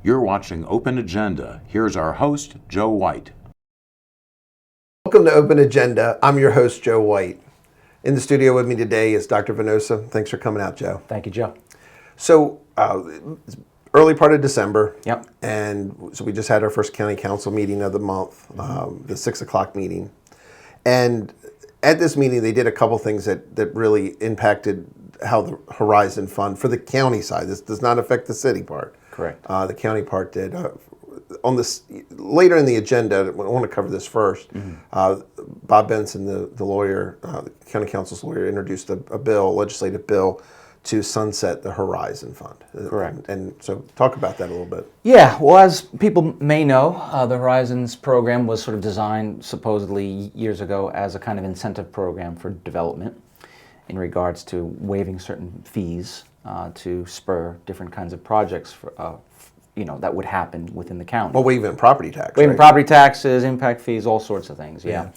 You're watching Open Agenda. Here's our host, Joe White. Welcome to Open Agenda. I'm your host, Joe White. In the studio with me today is Dr. Venosa. Thanks for coming out, Joe. Thank you, Joe. So, early part of December. Yep. And so we just had our first county council meeting of the month, the 6 o'clock meeting. And at this meeting, they did a couple things that really impacted how the Horizon Fund, for the county side, this does not affect the city part. Correct. The county part did. On this later in the agenda, I want to cover this first. Bob Benson, the lawyer, the county council's lawyer, introduced a legislative bill to sunset the Horizon Fund. Correct. And so talk about that a little bit. Yeah, well, as people may know, the Horizons program was sort of designed supposedly years ago as a kind of incentive program for development in regards to waiving certain fees to spur different kinds of projects for, that would happen within the county. Well, waiving property tax. Waiving right? property taxes, impact fees, all sorts of things, yeah.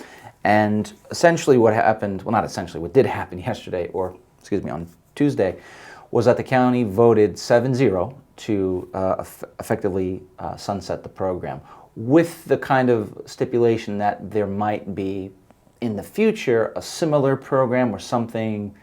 And essentially what happened, well, not essentially, what did happen yesterday, on Tuesday, was that the county voted 7-0 to effectively sunset the program, with the kind of stipulation that there might be in the future a similar program or something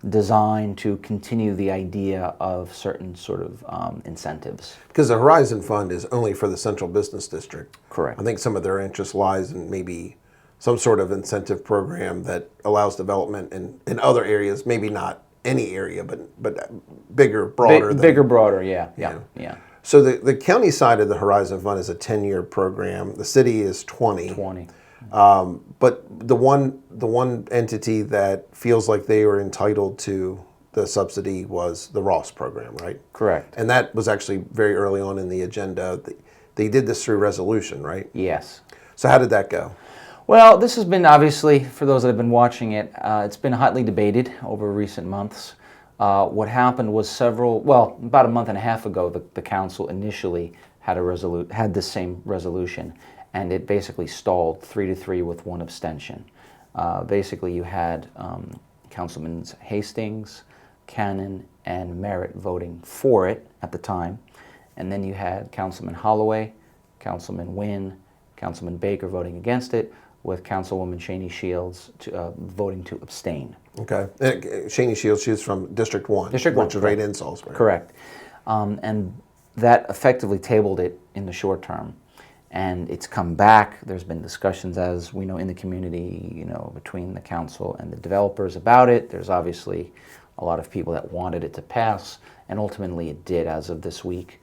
designed to continue the idea of certain sort of incentives. Because the Horizon Fund is only for the Central Business District. Correct. I think some of their interest lies in maybe some sort of incentive program that allows development in other areas, maybe not any area, but bigger, broader. Bigger, broader, yeah. So the county side of the Horizon Fund is a 10-year program. The city is 20. But the one entity that feels like they were entitled to the subsidy was the Ross program, right? Correct. And that was actually very early on in the agenda. They did this through resolution, right? Yes. So how did that go? Well, this has been, obviously, for those that have been watching it, it's been hotly debated over recent months. What happened was about a month and a half ago, the council initially had this same resolution, and it basically stalled 3-3 with one abstention. Basically, you had Councilman Hastings, Cannon, and Merritt voting for it at the time, and then you had Councilman Holloway, Councilman Wynn, Councilman Baker voting against it, with Councilwoman Shaney Shields voting to abstain. Okay. Shaney Shields, she's from District 1. District 1. Which is right in Salisbury. Correct. And that effectively tabled it in the short term. And it's come back. There's been discussions, as we know, in the community, between the council and the developers about it. There's obviously a lot of people that wanted it to pass, and ultimately it did as of this week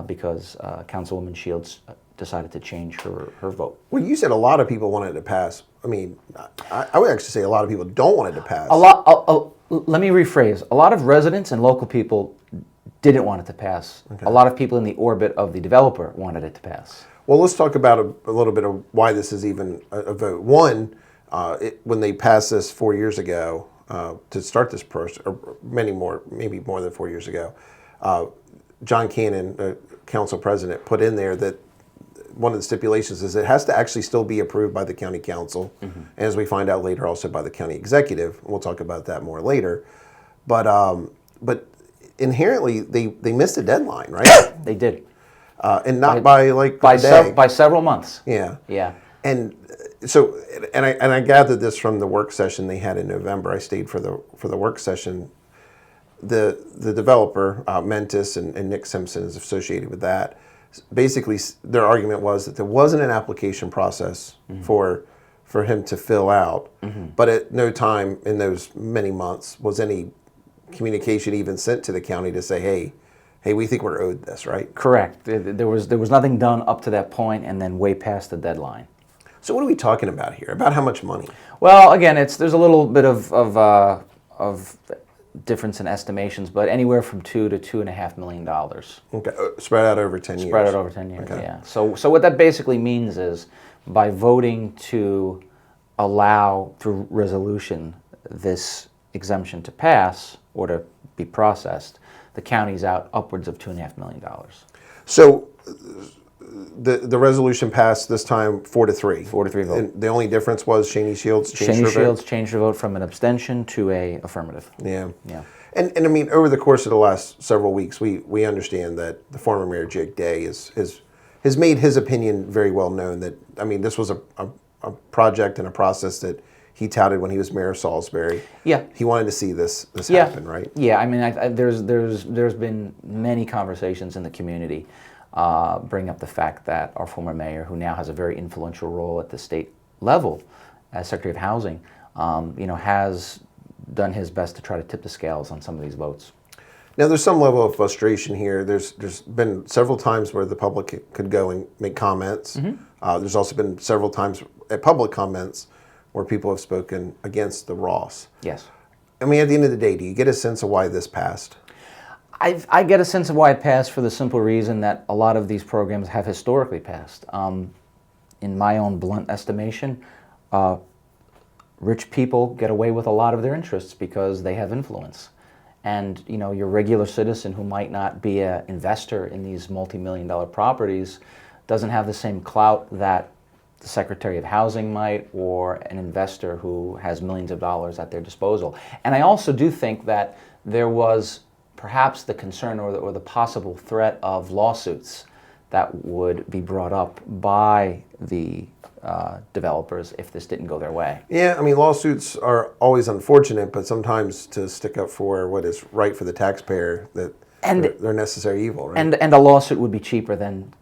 because Councilwoman Shields decided to change her vote. Well, you said a lot of people wanted it to pass. I mean, I would actually say a lot of people don't want it to pass. Let me rephrase. A lot of residents and local people didn't want it to pass. Okay. A lot of people in the orbit of the developer wanted it to pass. Well, let's talk about a little bit of why this is even a vote. One, when they passed this 4 years ago to start this process, or maybe more than 4 years ago, John Cannon, council president, put in there that one of the stipulations is it has to actually still be approved by the county council, and as we find out later, also by the county executive. We'll talk about that more later. But inherently, they missed a deadline, right? They did. And not by several months. Yeah. Yeah. And so, and I gathered this from the work session they had in November. I stayed for the work session. The developer, Mentis, and Nick Simpson is associated with that. Basically, their argument was that there wasn't an application process for him to fill out, but at no time in those many months was any communication even sent to the county to say, hey, we think we're owed this, right? Correct. There was nothing done up to that point, and then way past the deadline. So what are we talking about here? About how much money? Well, again, there's a little bit of difference in estimations, but anywhere from $2 to $2.5 million. Okay, spread out over 10 years. Spread out over 10 years. Okay. Yeah. So what that basically means is, by voting to allow through resolution this exemption to pass or to be processed, the county's out upwards of $2.5 million. So the resolution passed this time 4-3. 4-3 vote. And the only difference was Shaney Shields changed her vote? Shields changed her vote from an abstention to a affirmative. Yeah. Yeah. And I mean, over the course of the last several weeks, we understand that the former mayor Jake Day has made his opinion very well known. That, I mean, this was a project and a process that he touted when he was mayor of Salisbury. Yeah. He wanted to see this happen, right? Yeah, I mean, there's been many conversations in the community bring up the fact that our former mayor, who now has a very influential role at the state level as Secretary of Housing, has done his best to try to tip the scales on some of these votes. Now, there's some level of frustration here. There's been several times where the public could go and make comments. There's also been several times at public comments where people have spoken against the Ross. Yes. I mean, at the end of the day, do you get a sense of why this passed? I get a sense of why it passed for the simple reason that a lot of these programs have historically passed. In my own blunt estimation, rich people get away with a lot of their interests because they have influence. And your regular citizen who might not be an investor in these multi-million-dollar properties doesn't have the same clout that the Secretary of Housing might, or an investor who has millions of dollars at their disposal. And I also do think that there was perhaps the concern or the possible threat of lawsuits that would be brought up by the developers if this didn't go their way. Yeah, I mean, lawsuits are always unfortunate, but sometimes to stick up for what is right for the taxpayer, that they're necessary evil, right? And a lawsuit would be cheaper than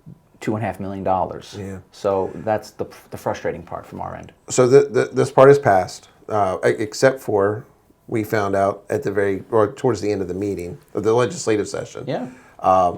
$2.5 million. Yeah. So that's the frustrating part from our end. So this part is passed, except for we found out towards the end of the meeting, of the legislative session. Yeah.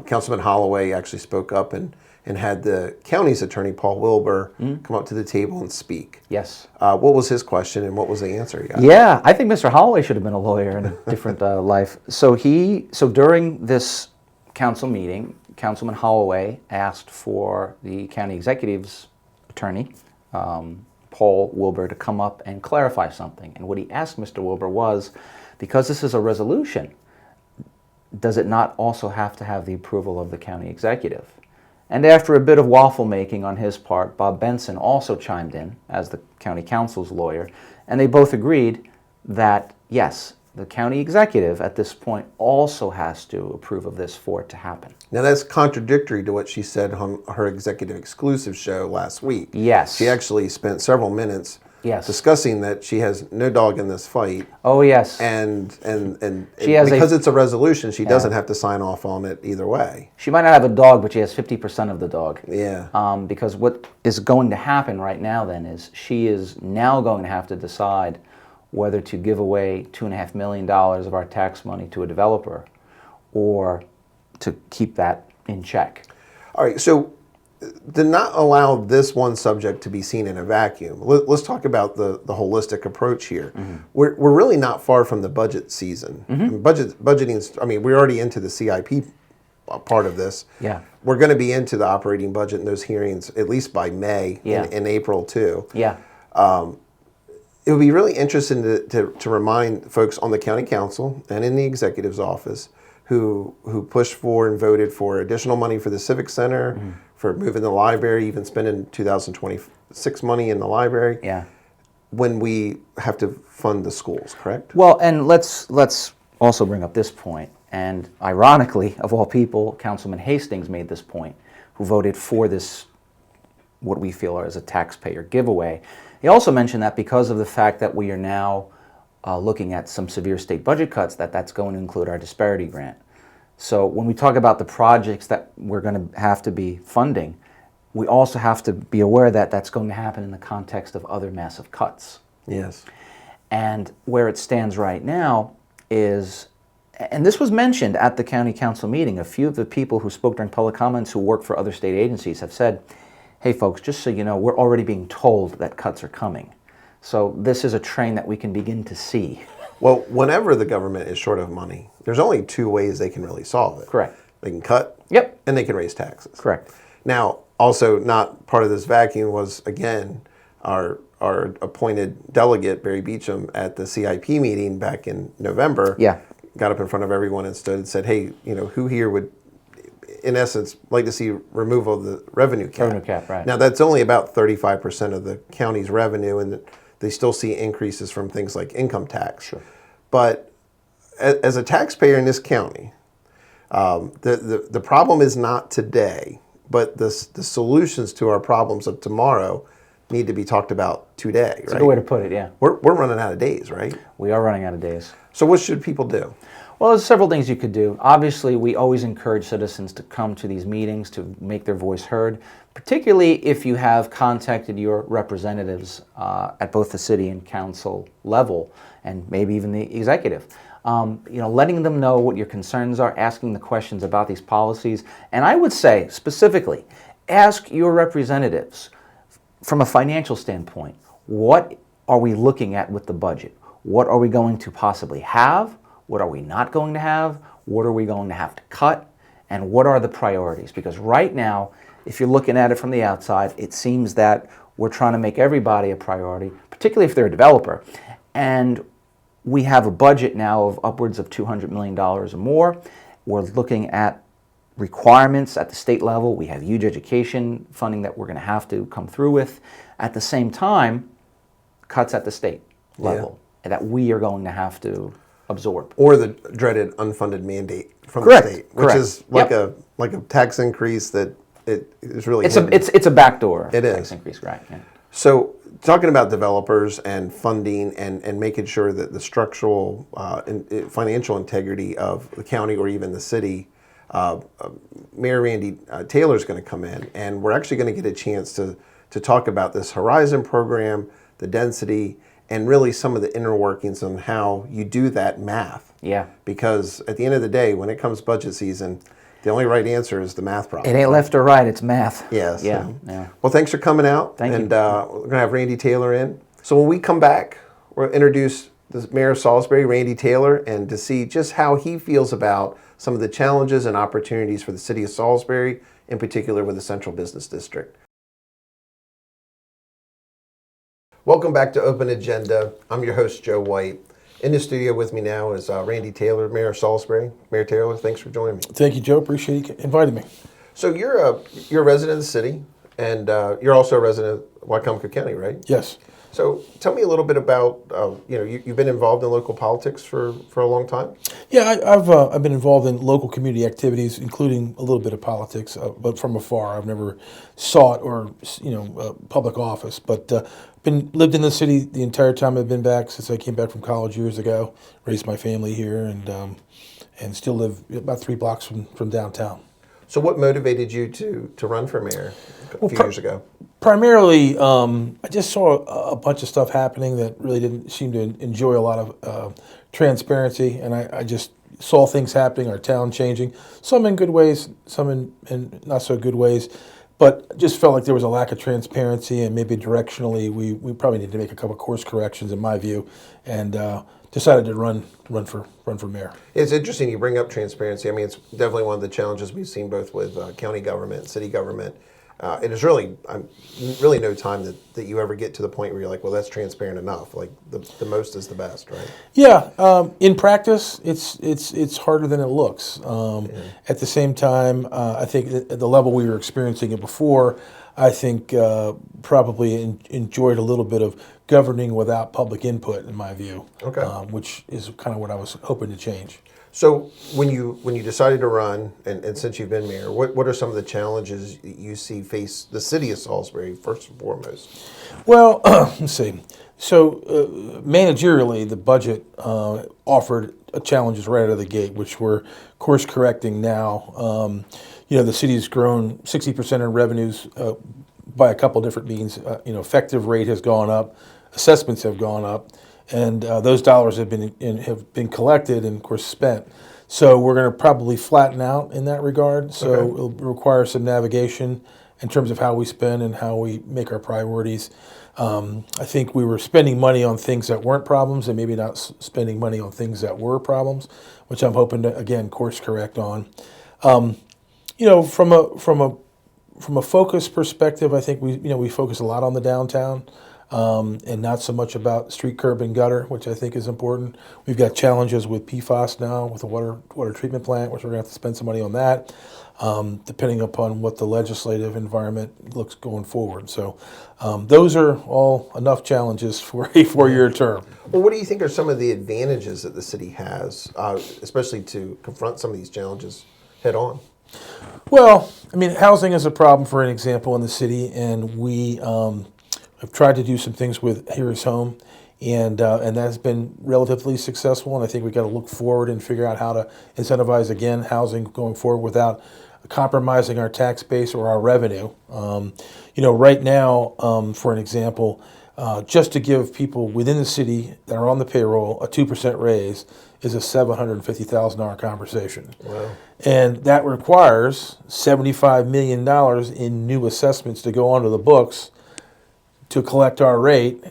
Councilman Holloway actually spoke up and had the county's attorney, Paul Wilbur, come up to the table and speak. Yes. What was his question and what was the answer he got? Yeah, I think Mr. Holloway should have been a lawyer in a different life. So during this council meeting, Councilman Holloway asked for the county executive's attorney, Paul Wilbur, to come up and clarify something. And what he asked Mr. Wilbur was, because this is a resolution, does it not also have to have the approval of the county executive? And after a bit of waffle making on his part, Bob Benson also chimed in as the county council's lawyer, and they both agreed that, yes, the county executive at this point also has to approve of this for it to happen. Now that's contradictory to what she said on her executive exclusive show last week. Yes. She actually spent several minutes discussing that she has no dog in this fight. Oh, yes. And because it's a resolution, she doesn't have to sign off on it either way. She might not have a dog, but she has 50% of the dog. Yeah. Because what is going to happen right now then is she is now going to have to decide whether to give away $2.5 million of our tax money to a developer or to keep that in check. All right, so to not allow this one subject to be seen in a vacuum, let's talk about the holistic approach here. Mm-hmm. We're really not far from the budget season. Mm-hmm. I mean, budgeting, I mean, we're already into the CIP part of this. Yeah. We're going to be into the operating budget and those hearings at least by May and April too. Yeah. It would be really interesting to remind folks on the county council and in the executive's office who pushed for and voted for additional money for the civic center, for moving the library, even spending 2026 money in the library. Yeah. When we have to fund the schools, correct? Well, and let's also bring up this point. And ironically, of all people, Councilman Hastings made this point, who voted for this, what we feel is a taxpayer giveaway. He also mentioned that because of the fact that we are now looking at some severe state budget cuts, that's going to include our disparity grant. So when we talk about the projects that we're going to have to be funding, we also have to be aware that that's going to happen in the context of other massive cuts. Yes. And where it stands right now is, and this was mentioned at the county council meeting, a few of the people who spoke during public comments who work for other state agencies have said, hey folks, just so you know, we're already being told that cuts are coming. So this is a train that we can begin to see. Well, whenever the government is short of money, there's only two ways they can really solve it. Correct. They can cut, and they can raise taxes. Correct. Now, also not part of this vacuum was, again, our appointed delegate, Barry Beecham, at the CIP meeting back in November. Yeah. Got up in front of everyone and stood and said, hey, who here would, in essence, like to see removal of the revenue cap? Revenue cap, right. Now, that's only about 35% of the county's revenue, and they still see increases from things like income tax. Sure. But as a taxpayer in this county, the problem is not today, but the solutions to our problems of tomorrow need to be talked about today. That's a good way to put it, yeah. We're running out of days, right? We are running out of days. So what should people do? Well, there's several things you could do. Obviously, we always encourage citizens to come to these meetings to make their voice heard, particularly if you have contacted your representatives at both the city and council level, and maybe even the executive. Letting them know what your concerns are, asking the questions about these policies, and I would say specifically, ask your representatives from a financial standpoint, what are we looking at with the budget? What are we going to possibly have? What are we not going to have? What are we going to have to cut? And what are the priorities? Because right now, if you're looking at it from the outside, it seems that we're trying to make everybody a priority, particularly if they're a developer. And we have a budget now of upwards of $200 million or more. We're looking at requirements at the state level. We have huge education funding that we're going to have to come through with. At the same time, cuts at the state level that we are going to have to absorb. Or the dreaded unfunded mandate from Correct. the state, which Correct. is like a tax increase that it is really It's a backdoor It tax is. increase, right? Yeah. So talking about developers and funding and making sure that the structural financial integrity of the county or even the city, Mayor Randy Taylor is going to come in, and we're actually going to get a chance to talk about this Horizon program, the density, and really some of the inner workings on how you do that math. Yeah. Because at the end of the day, when it comes budget season, the only right answer is the math problem. It ain't left or right, it's math. Yes. Yeah. Yeah. Well, thanks for coming out. Thank you. And we're going to have Randy Taylor in. So when we come back, we'll introduce the Mayor of Salisbury, Randy Taylor, and to see just how he feels about some of the challenges and opportunities for the city of Salisbury, in particular with the Central Business District. Welcome back to Open Agenda. I'm your host, Joe White. In the studio with me now is Randy Taylor, Mayor of Salisbury. Mayor Taylor, thanks for joining me. Thank you, Joe. Appreciate you inviting me. So you're a resident of the city, and you're also a resident of Wycomico County, right? Yes. So tell me a little bit about, you've been involved in local politics for a long time? Yeah, I've been involved in local community activities, including a little bit of politics, but from afar. I've never sought or public office, but lived in the city the entire time I've been back since I came back from college years ago. Raised my family here, and still live about 3 blocks from downtown. So what motivated you to run for mayor a few years ago? Primarily, I just saw a bunch of stuff happening that really didn't seem to enjoy a lot of transparency, and I just saw things happening, our town changing, some in good ways, some in not so good ways, but just felt like there was a lack of transparency, and maybe directionally we probably need to make a couple course corrections in my view, and decided to run for mayor. It's interesting you bring up transparency. I mean, it's definitely one of the challenges we've seen both with county government, city government. It is really no time that you ever get to the point where you're like, well, that's transparent enough. Like the most is the best, right? Yeah. In practice, it's harder than it looks. At the same time, I think at the level we were experiencing it before, I think probably enjoyed a little bit of governing without public input, in my view. Okay. Which is kind of what I was hoping to change. So when you decided to run, and since you've been mayor, what are some of the challenges you see face the city of Salisbury first and foremost? Well, let's see. So managerially, the budget offered challenges right out of the gate, which we're course correcting now. The city has grown 60% in revenues by a couple different means. Effective rate has gone up, assessments have gone up, and those dollars have been collected and, of course, spent. So we're going to probably flatten out in that regard. So Okay. It'll require some navigation in terms of how we spend and how we make our priorities. I think we were spending money on things that weren't problems and maybe not spending money on things that were problems, which I'm hoping to, again, course correct on. From a focus perspective, I think we focus a lot on the downtown. and not so much about street curb and gutter, which I think is important. We've got challenges with PFAS now with the water treatment plant, which we're going to have to spend some money on that, depending upon what the legislative environment looks going forward. So those are all enough challenges for a 4-year term. Well, what do you think are some of the advantages that the city has, especially to confront some of these challenges head on? Well, I mean, housing is a problem, for an example, in the city, and we have tried to do some things with Here is Home, and that's been relatively successful. And I think we've got to look forward and figure out how to incentivize again housing going forward without compromising our tax base or our revenue. Right now, for an example, just to give people within the city that are on the payroll a 2% raise is a $750,000 conversation. Wow. And that requires $75 million in new assessments to go onto the books to collect our rate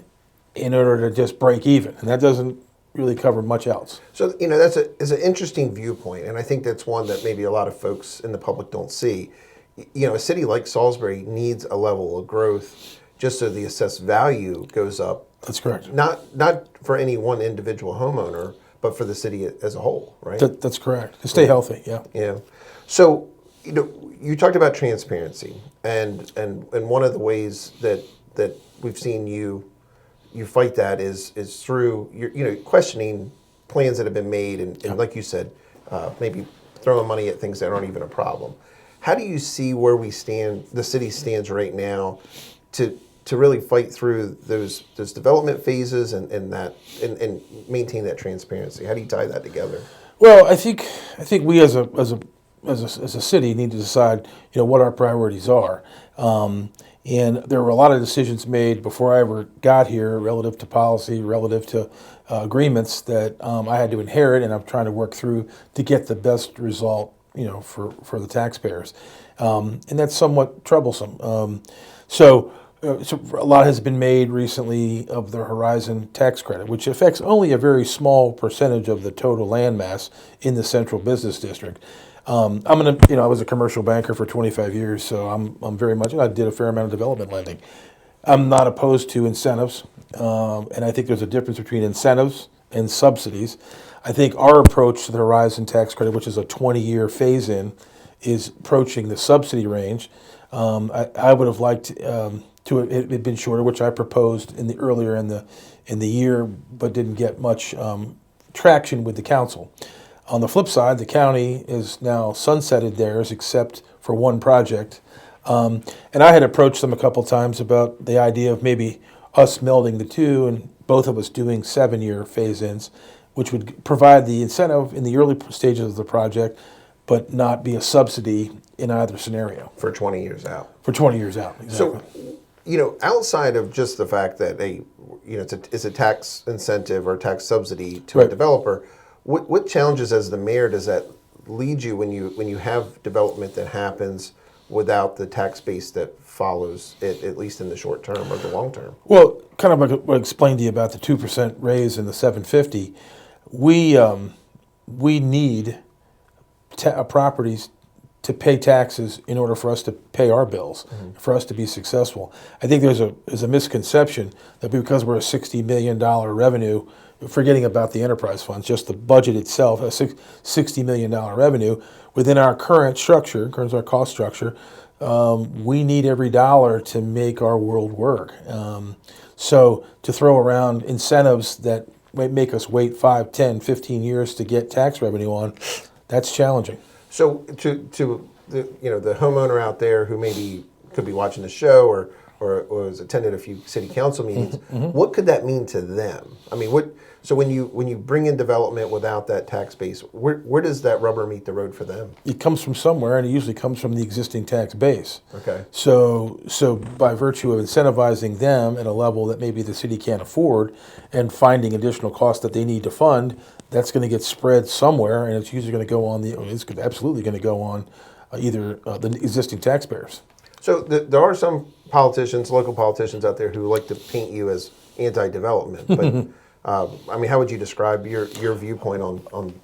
in order to just break even. And that doesn't really cover much else. So, that's an interesting viewpoint, and I think that's one that maybe a lot of folks in the public don't see. A city like Salisbury needs a level of growth just so the assessed value goes up. That's correct. Not for any one individual homeowner, but for the city as a whole, right? That's correct. To stay healthy, yeah. Yeah. So, you talked about transparency, and one of the ways that we've seen you fight that is through your questioning plans that have been made, and like you said, maybe throwing money at things that aren't even a problem. How do you see where we stand, the city stands right now, to really fight through those development phases and maintain that transparency? How do you tie that together? Well, I think we as a city need to decide what our priorities are. And there were a lot of decisions made before I ever got here relative to policy, relative to agreements that I had to inherit, and I'm trying to work through to get the best result, for the taxpayers. And that's somewhat troublesome. So a lot has been made recently of the Horizon tax credit, which affects only a very small percentage of the total land mass in the central business district. I was a commercial banker for 25 years, so I'm very much, I did a fair amount of development lending. I'm not opposed to incentives, and I think there's a difference between incentives and subsidies. I think our approach to the Horizon tax credit, which is a 20-year phase-in, is approaching the subsidy range. I would have liked to it had been shorter, which I proposed earlier in the year, but didn't get much traction with the council. On the flip side, the county is now sunsetted theirs except for one project. And I had approached them a couple times about the idea of maybe us melding the two and both of us doing 7-year phase-ins, which would provide the incentive in the early stages of the project, but not be a subsidy in either scenario. For 20 years out. For 20 years out, exactly. So, outside of just the fact that it's a tax incentive or tax subsidy to a developer, what challenges as the mayor does that lead you when you have development that happens without the tax base that follows it, at least in the short term or the long term? Well, kind of like what I explained to you about the 2% raise and the 750, we need properties to pay taxes in order for us to pay our bills, for us to be successful. I think there's a misconception that because we're a $60 million revenue, forgetting about the enterprise funds, just the budget itself, a $60 million revenue, within our current structure, in terms of our cost structure, we need every dollar to make our world work. So to throw around incentives that might make us wait 5, 10, 15 years to get tax revenue on, that's challenging. So to the homeowner out there who maybe could be watching the show or has attended a few city council meetings, what could that mean to them? I mean, so when you bring in development without that tax base, where does that rubber meet the road for them? It comes from somewhere, and it usually comes from the existing tax base. Okay. So by virtue of incentivizing them at a level that maybe the city can't afford, and finding additional costs that they need to fund, that's going to get spread somewhere, and it's usually going to go on it's absolutely going to go on either the existing taxpayers. So there are some politicians, local politicians out there who like to paint you as anti-development, but I mean, how would you describe your viewpoint on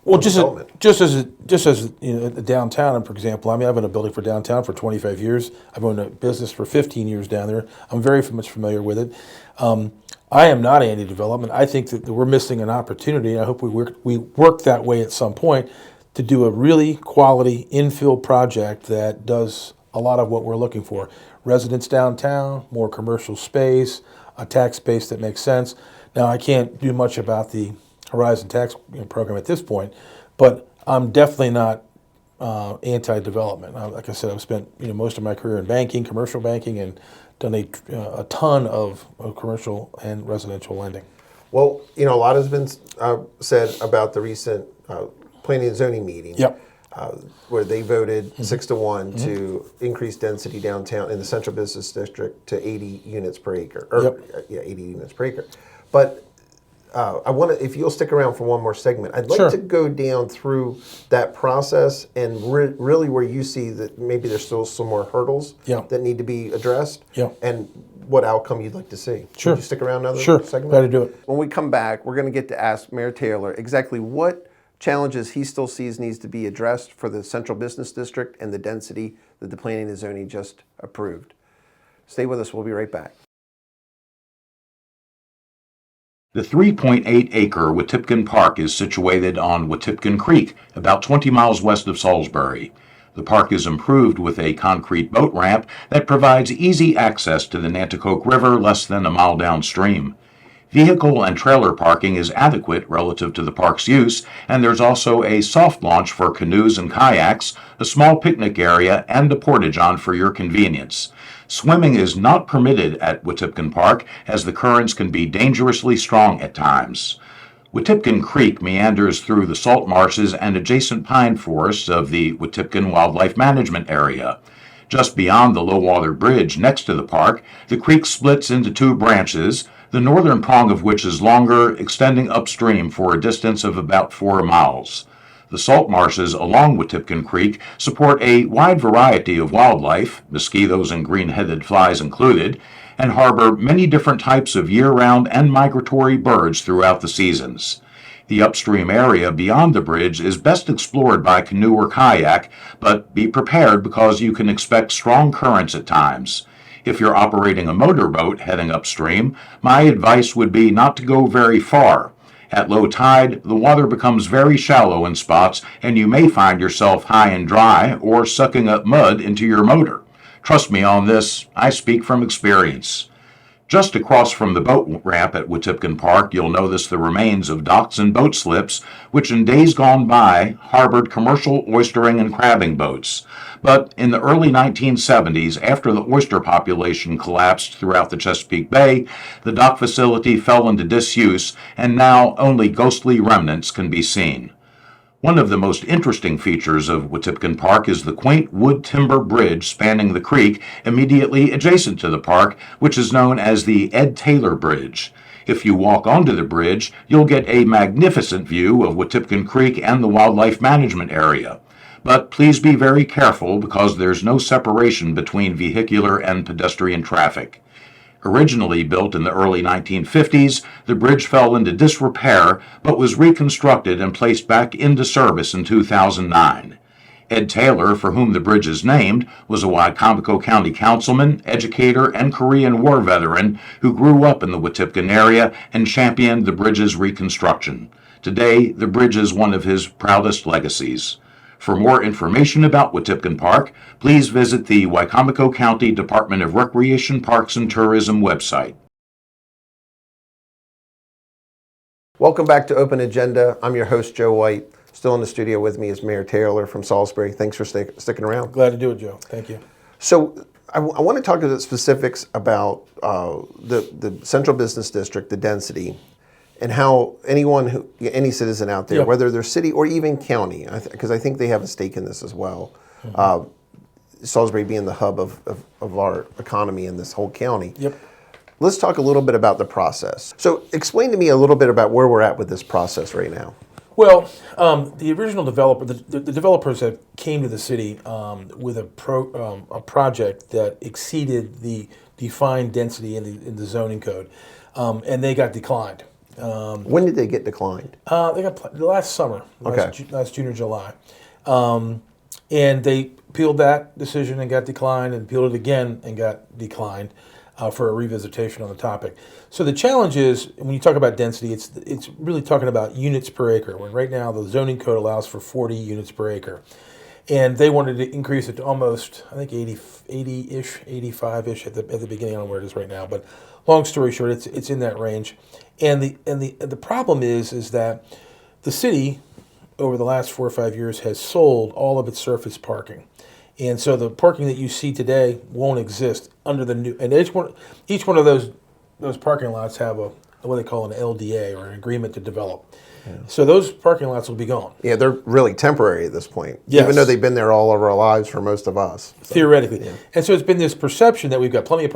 Well, development. just as you know, downtown, for example. I mean, I've been a building for downtown for 25 years. I've owned a business for 15 years down there. I'm very much familiar with it. I am not anti-development. I think that we're missing an opportunity. I hope we work that way at some point to do a really quality infill project that does a lot of what we're looking for. Residents downtown, more commercial space, a tax base that makes sense. Now, I can't do much about the Horizon Tax program at this point, but I'm definitely not anti-development. Like I said, I've spent most of my career in banking, commercial banking, and done a ton of commercial and residential lending. Well, a lot has been said about the recent planning and zoning meeting. Yep. Where they voted 6-1 to increase density downtown in the central business district to 80 units per acre. 80 units per acre. But I want to, if you'll stick around for one more segment, I'd like Sure. to go down through that process and really where you see that maybe there's still some more hurdles that need to be addressed and what outcome you'd like to see. Sure. Would you stick around another segment? Glad to do it. When we come back, we're going to get to ask Mayor Taylor exactly what challenges he still sees needs to be addressed for the central business district and the density that the planning and zoning just approved. Stay with us. We'll be right back. The 3.8-acre Wetipquin Park is situated on Wetipquin Creek, about 20 miles west of Salisbury. The park is improved with a concrete boat ramp that provides easy access to the Nanticoke River less than a mile downstream. Vehicle and trailer parking is adequate relative to the park's use, and there's also a soft launch for canoes and kayaks, a small picnic area, and a porta-john for your convenience. Swimming is not permitted at Wetipquin Park, as the currents can be dangerously strong at times. Wetipquin Creek meanders through the salt marshes and adjacent pine forests of the Wetipquin Wildlife Management Area. Just beyond the low-water bridge next to the park, the creek splits into two branches, the northern prong of which is longer, extending upstream for a distance of about 4 miles. The salt marshes along Wetipquin Creek support a wide variety of wildlife, mosquitoes and green-headed flies included, and harbor many different types of year-round and migratory birds throughout the seasons. The upstream area beyond the bridge is best explored by canoe or kayak, but be prepared because you can expect strong currents at times. If you're operating a motorboat heading upstream, my advice would be not to go very far. At low tide, the water becomes very shallow in spots, and you may find yourself high and dry or sucking up mud into your motor. Trust me on this, I speak from experience. Just across from the boat ramp at Wetipquin Park, you'll notice the remains of docks and boat slips, which in days gone by harbored commercial oystering and crabbing boats. But in the early 1970s, after the oyster population collapsed throughout the Chesapeake Bay, the dock facility fell into disuse, and now only ghostly remnants can be seen. One of the most interesting features of Wetipquin Park is the quaint wood timber bridge spanning the creek immediately adjacent to the park, which is known as the Ed Taylor Bridge. If you walk onto the bridge, you'll get a magnificent view of Wetipquin Creek and the wildlife management area. But please be very careful because there's no separation between vehicular and pedestrian traffic. Originally built in the early 1950s, the bridge fell into disrepair but was reconstructed and placed back into service in 2009. Ed Taylor, for whom the bridge is named, was a Wicomico County councilman, educator, and Korean War veteran who grew up in the Wetipquin area and championed the bridge's reconstruction. Today, the bridge is one of his proudest legacies. For more information about Wetipquin Park, please visit the Wicomico County Department of Recreation, Parks, and Tourism website. Welcome back to Open Agenda. I'm your host, Joe White. Still in the studio with me is Mayor Taylor from Salisbury. Thanks for sticking around. Glad to do it, Joe. Thank you. So I want to talk to the specifics about the central business district, the density, and how any citizen out there, whether they're city or even county, because I think they have a stake in this as well. Salisbury being the hub of our economy in this whole county. Yep. Let's talk a little bit about the process. So explain to me a little bit about where we're at with this process right now. Well, the original developer, the developers that came to the city with a project that exceeded the defined density in the zoning code, and they got declined. When did they get declined? They got last summer, Okay. last June or July, and they appealed that decision and got declined, and appealed it again and got declined for a revisitation on the topic. So the challenge is when you talk about density, it's really talking about units per acre. When right now the zoning code allows for 40 units per acre, and they wanted to increase it to almost, I think 80-ish, 85-ish at the beginning. I don't know where it is right now, but long story short, it's in that range. And the problem is that the city over the last 4 or 5 years has sold all of its surface parking. And so the parking that you see today won't exist under the new. And each one of those parking lots have what they call an LDA, or an agreement to develop. Yeah. So those parking lots will be gone. Yeah, they're really temporary at this point, yes. Even though they've been there all of our lives for most of us. So, theoretically. Yeah. And so it's been this perception that we've got plenty of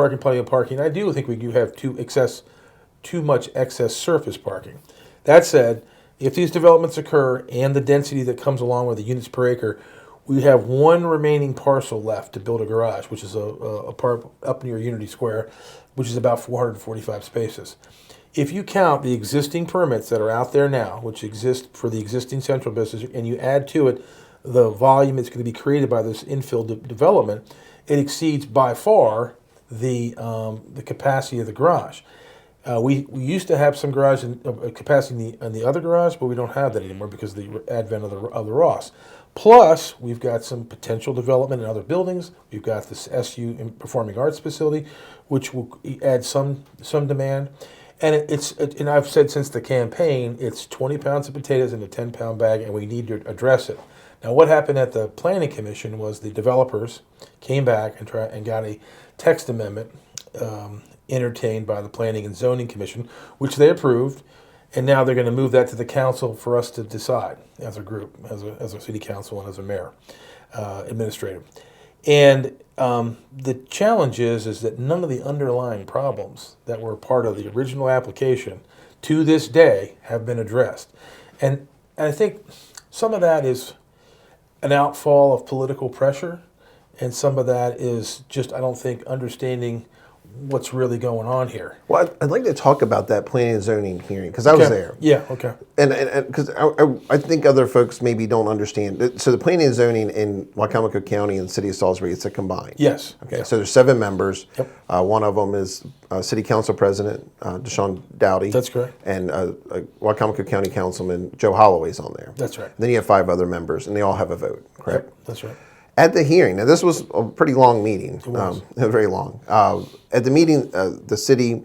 parking. I do think we do have too much excess surface parking. That said, if these developments occur and the density that comes along with the units per acre, we have one remaining parcel left to build a garage, which is a part up near Unity Square, which is about 445 spaces. If you count the existing permits that are out there now, which exist for the existing central business, and you add to it the volume that's going to be created by this infill development, it exceeds by far the capacity of the garage. We used to have some garage capacity in the other garage, but we don't have that anymore because of the advent of the Ross. Plus, we've got some potential development in other buildings. We've got this SU Performing Arts facility, which will add some demand. And and I've said since the campaign, it's 20 pounds of potatoes in a 10-pound bag, and we need to address it. Now, what happened at the Planning Commission was the developers came back and got a text amendment entertained by the Planning and Zoning Commission, which they approved. And now they're going to move that to the council for us to decide as a group, as a city council and as a mayor, administrative. And the challenge is that none of the underlying problems that were part of the original application to this day have been addressed. And I think some of that is an outfall of political pressure, and some of that is just, I don't think, understanding what's really going on here. Well, I'd like to talk about that planning and zoning hearing, because I was there. Yeah, okay. And because I think other folks maybe don't understand. So the planning and zoning in Wicomico County and the city of Salisbury, it's a combined. Yes. Okay, Yeah. so there's 7 members. Yep. One of them is City Council President Deshaun Dowdy. That's correct. And Wicomico County Councilman Joe Holloway's on there. That's right. Then you have 5 other members, and they all have a vote, correct? Yep, that's right. At the hearing, now this was a pretty long meeting, very long. At the meeting, the city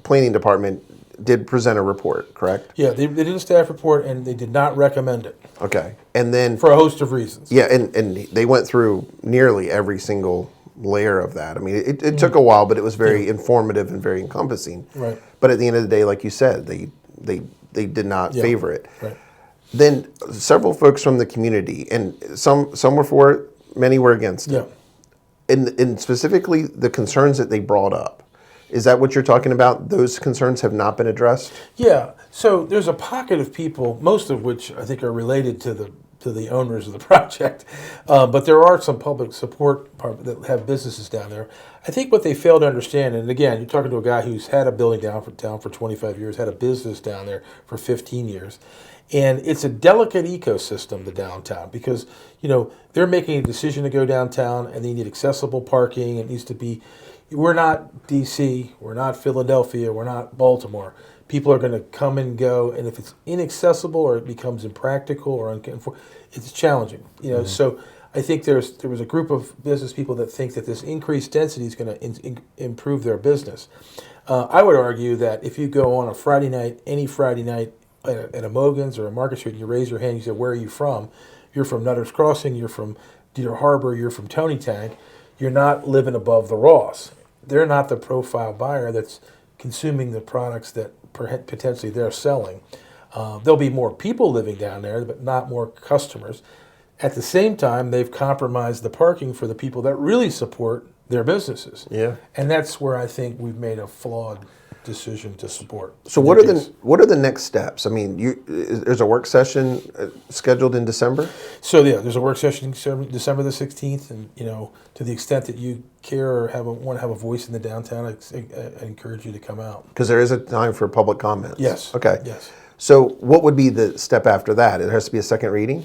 planning department did present a report, correct? Yeah, they did a staff report, and they did not recommend it Okay, and then for a host of reasons. yeah, and they went through nearly every single layer of that. I mean, it took a while, but it was very informative and very encompassing. Right. But at the end of the day, like you said, they did not favor it. Right. Then several folks from the community, and some were for it, many were against it. Yeah. And specifically the concerns that they brought up. Is that what you're talking about? Those concerns have not been addressed? Yeah. So there's a pocket of people, most of which I think are related to the owners of the project, but there are some public support that have businesses down there. I think what they fail to understand, and again, you're talking to a guy who's had a building down for 25 years, had a business down there for 15 years. And it's a delicate ecosystem, the downtown, because, they're making a decision to go downtown and they need accessible parking. It needs to be, we're not DC, we're not Philadelphia, we're not Baltimore. People are going to come and go, and if it's inaccessible or it becomes impractical or it's challenging. So I think there was a group of business people that think that this increased density is going to improve their business. I would argue that if you go on a Friday night, any Friday night, at a Mogan's or a Market Street, and you raise your hand, you say, where are you from? You're from Nutter's Crossing, you're from Deer Harbor, you're from Tony Tank. You're not living above the Ross. They're not the profile buyer that's consuming the products that potentially they're selling. There'll be more people living down there, but not more customers. At the same time, they've compromised the parking for the people that really support their businesses. Yeah. And that's where I think we've made a flawed decision to support. So what are the next steps? I mean, there's a work session scheduled in December. So yeah, there's a work session December the 16th, and to the extent that you care or want to have a voice in the downtown, I encourage you to come out. Because there is a time for public comments. Yes. Okay. Yes. So what would be the step after that? It has to be a second reading?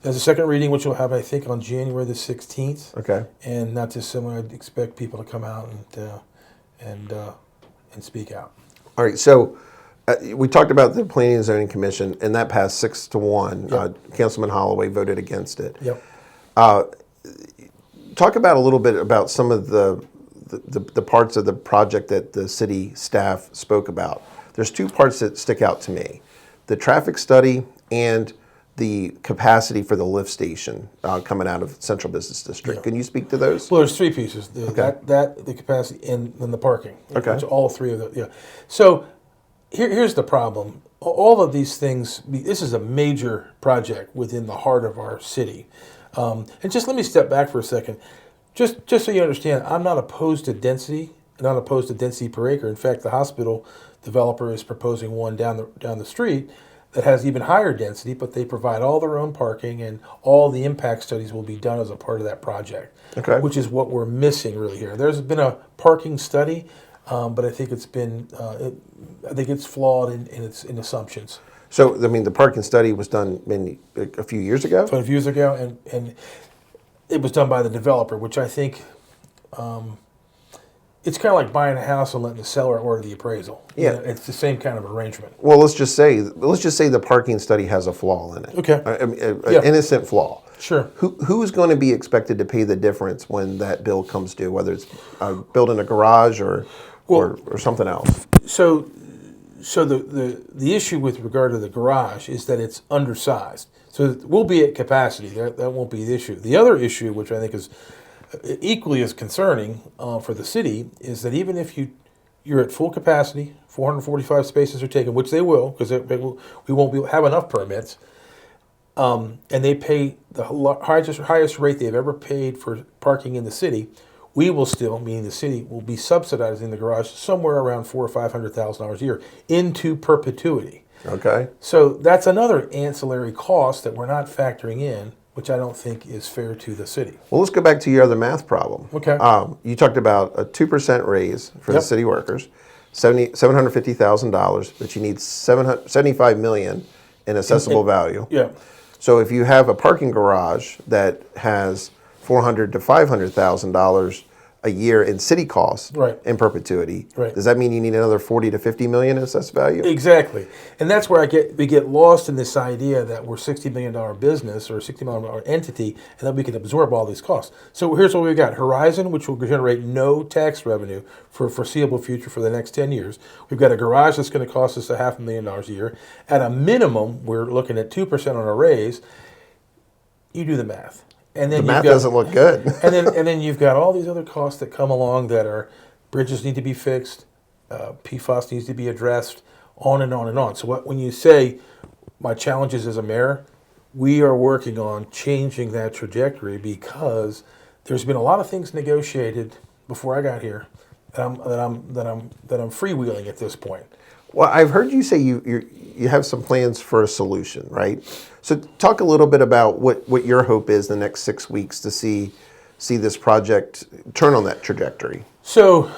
There's a second reading, which we'll have, I think, on January the 16th. Okay. And not dissimilar, I'd expect people to come out and speak out. All right. So we talked about the Planning and Zoning Commission, and that passed 6-1. Yep. Councilman Holloway voted against it. Yep. Talk about a little bit about some of the parts of the project that the city staff spoke about. There's two parts that stick out to me: the traffic study and the capacity for the lift station coming out of Central Business District. Yeah. Can you speak to those? Well, there's three pieces: the capacity, and then the parking. Okay. Which all three of those. Yeah. So here's the problem: all of these things. This is a major project within the heart of our city. And just let me step back for a second. Just so you understand, I'm not opposed to density. Not opposed to density per acre. In fact, the hospital developer is proposing one down the street that has even higher density, but they provide all their own parking, and all the impact studies will be done as a part of that project. Okay. Which is what we're missing really here. There's been a parking study, but I think it's been I think it's flawed in its assumptions. So, I mean, the parking study was done maybe a few years ago? 20 years ago, and it was done by the developer, which I think it's kind of like buying a house and letting the seller order the appraisal. Yeah. It's the same kind of arrangement. Well, let's just say the parking study has a flaw in it. Okay. An innocent flaw. Sure. Who's going to be expected to pay the difference when that bill comes due, whether it's building a garage or something else? So the issue with regard to the garage is that it's undersized. So we'll be at capacity. That won't be the issue. The other issue, which I think is equally as concerning for the city, is that even if you're at full capacity, 445 spaces are taken, which they will, because we won't have enough permits, and they pay the highest rate they've ever paid for parking in the city, we will still, meaning the city, will be subsidizing the garage somewhere around $400,000 or $500,000 a year into perpetuity. Okay. So that's another ancillary cost that we're not factoring in, which I don't think is fair to the city. Well, let's go back to your other math problem. Okay. You talked about a 2% raise for the Yep. city workers, $750,000, but you need $75 million in assessable value. Yeah. So if you have a parking garage that has $400,000 to $500,000 a year in city costs Right. in perpetuity, Right. does that mean you need another 40 to 50 million in assessed value? Exactly. And that's where we get lost in this idea that we're $60 million business or a $60 million entity, and that we can absorb all these costs. So here's what we've got. Horizon, which will generate no tax revenue for a foreseeable future for the next 10 years. We've got a garage that's going to cost us $500,000 a year. At a minimum, we're looking at 2% on a raise. You do the math. And then The math doesn't look good. and then you've got all these other costs that come along that are bridges need to be fixed, PFAS needs to be addressed, on and on and on. So when you say my challenges as a mayor, we are working on changing that trajectory because there's been a lot of things negotiated before I got here that I'm freewheeling at this point. Well, I've heard you say you have some plans for a solution, right? So talk a little bit about what your hope is the next 6 weeks to see this project turn on that trajectory. So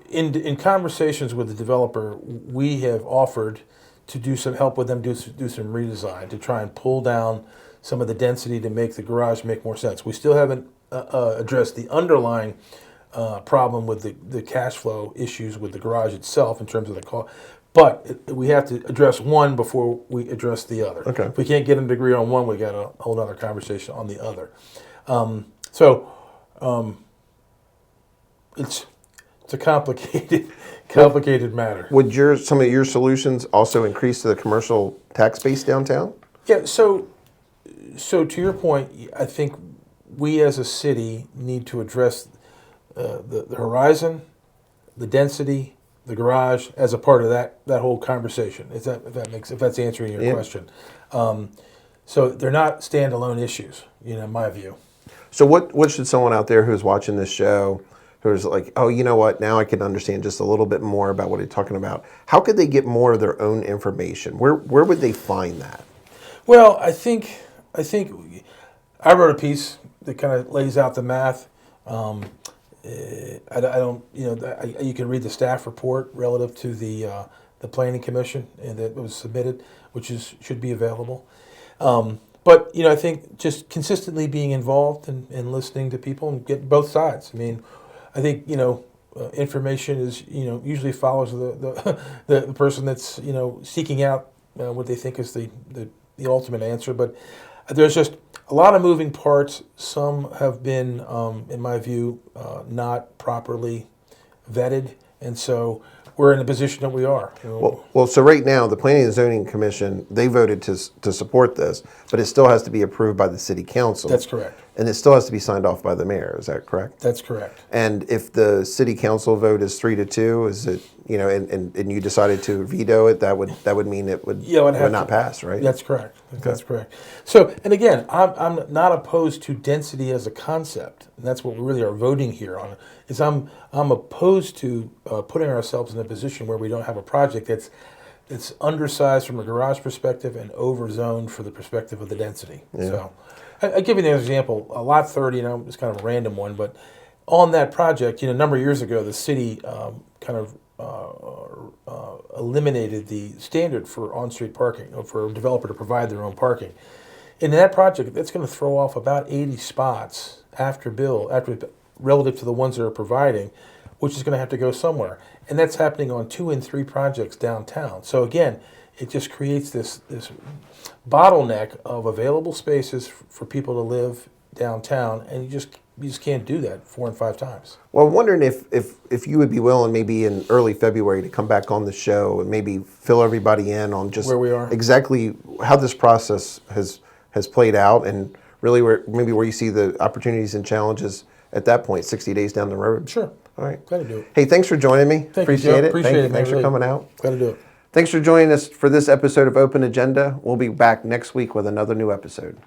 in conversations with the developer, we have offered to do some help with them, do some redesign to try and pull down some of the density to make the garage make more sense. We still haven't addressed the underlying problem with the cash flow issues with the garage itself in terms of the cost. But we have to address one before we address the other. Okay. If we can't get them to agree on one, we got a whole other conversation on the other. It's a complicated matter. Would some of your solutions also increase the commercial tax base downtown? Yeah. So to your point, I think we as a city need to address the horizon, the density, the garage as a part of that whole conversation. If that's answering your question. So they're not standalone issues, in my view. So what should someone out there who's watching this show, who's like, oh, you know what? Now I can understand just a little bit more about what you're talking about. How could they get more of their own information? Where would they find that? Well, I think I wrote a piece that kind of lays out the math. I don't, you can read the staff report relative to the planning commission that was submitted, which should be available. But I think just consistently being involved and listening to people and get both sides. I mean, I think information is usually follows the person that's seeking out what they think is the ultimate answer. But there's just a lot of moving parts. Some have been, in my view, not properly vetted, and so we're in the position that we are. Well, so right now, the Planning and Zoning Commission, they voted to support this, but it still has to be approved by the City Council. That's correct. And it still has to be signed off by the mayor. Is that correct? That's correct. And if the City Council vote is 3-2, is it and you decided to veto it, that would mean it would not pass, right? That's correct. That's correct. So, and again, I'm not opposed to density as a concept, and that's what we really are voting here on. Is I'm opposed to putting ourselves in a position where we don't have a project that's undersized from a garage perspective and overzoned for the perspective of the density. Yeah. So, I give you an example. Lot 30, it's kind of a random one, but on that project, a number of years ago, the city kind of eliminated the standard for on-street parking, or for a developer to provide their own parking. In that project, that's going to throw off about 80 spots relative to the ones that are providing, which is going to have to go somewhere. And that's happening on 2 and 3 projects downtown. So again, it just creates this bottleneck of available spaces for people to live downtown, and you just can't do that 4 and 5 times. Well, I'm wondering if you would be willing, maybe in early February, to come back on the show and maybe fill everybody in on just where we are, exactly how this process has played out, and really where you see the opportunities and challenges at that point, 60 days down the road. Sure. All right. Glad to do it. Hey, thanks for joining me. Appreciate it. Thanks for coming out. Glad to do it. Thanks for joining us for this episode of Open Agenda. We'll be back next week with another new episode.